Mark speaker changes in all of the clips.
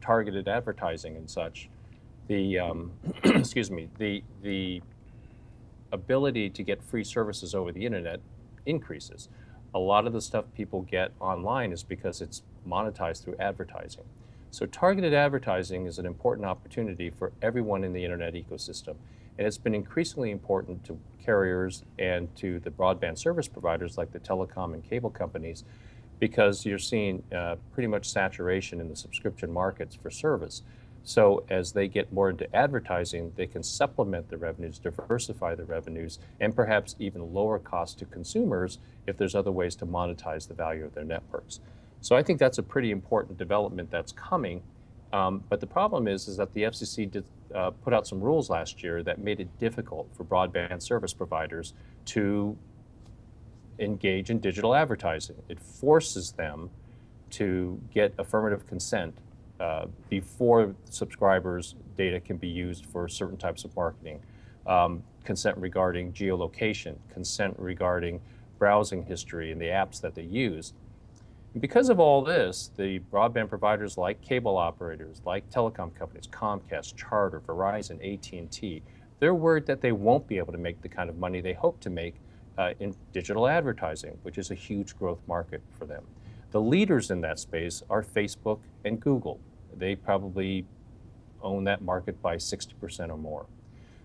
Speaker 1: targeted advertising and such, the excuse me, the ability to get free services over the internet increases. A lot of the stuff people get online is because it's monetized through advertising. So targeted advertising is an important opportunity for everyone in the internet ecosystem. And it's been increasingly important to carriers and to the broadband service providers like the telecom and cable companies, because you're seeing pretty much saturation in the subscription markets for service. So as they get more into advertising, they can supplement the revenues, diversify the revenues, and perhaps even lower costs to consumers if there's other ways to monetize the value of their networks. So I think that's a pretty important development that's coming. But the problem is that the FCC did put out some rules last year that made it difficult for broadband service providers to engage in digital advertising. It forces them to get affirmative consent before subscribers' data can be used for certain types of marketing. Consent regarding geolocation, consent regarding browsing history and the apps that they use. And because of all this, the broadband providers like cable operators, like telecom companies, Comcast, Charter, Verizon, AT&T, they're worried that they won't be able to make the kind of money they hope to make in digital advertising, which is a huge growth market for them. The leaders in that space are Facebook and Google. They probably own that market by 60% or more.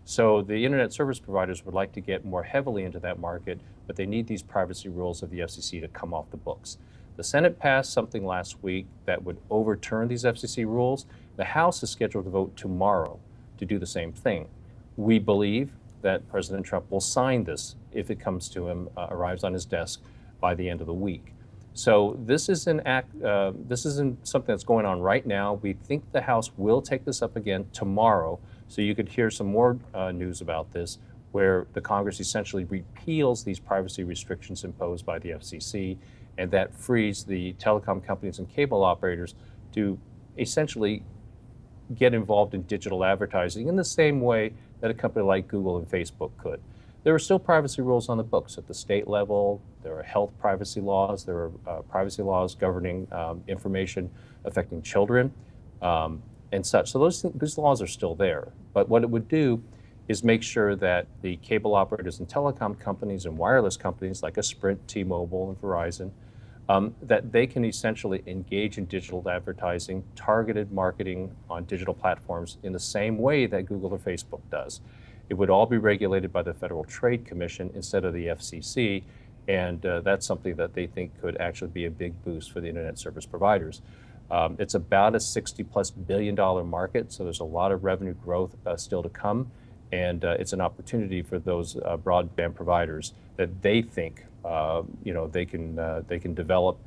Speaker 1: So the internet service providers would like to get more heavily into that market, but they need these privacy rules of the FCC to come off the books. The Senate passed something last week that would overturn these FCC rules. The House is scheduled to vote tomorrow to do the same thing. We believe that President Trump will sign this if it comes to him, arrives on his desk by the end of the week. So this is this isn't something that's going on right now. We think the House will take this up again tomorrow, so you could hear some more news about this, where the Congress essentially repeals these privacy restrictions imposed by the FCC, and that frees the telecom companies and cable operators to essentially get involved in digital advertising in the same way that a company like Google and Facebook could. There are still privacy rules on the books at the state level. There are health privacy laws. There are privacy laws governing information affecting children and such. So those laws are still there. But what it would do is make sure that the cable operators and telecom companies and wireless companies like a Sprint, T-Mobile, and Verizon, that they can essentially engage in digital advertising, targeted marketing on digital platforms in the same way that Google or Facebook does. It would all be regulated by the Federal Trade Commission instead of the FCC, and that's something that they think could actually be a big boost for the internet service providers. It's about a $60+ billion market, so there's a lot of revenue growth still to come, and it's an opportunity for those broadband providers that they think they can develop.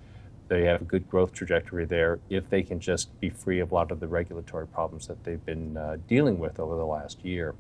Speaker 1: They have a good growth trajectory there if they can just be free of a lot of the regulatory problems that they've been dealing with over the last year.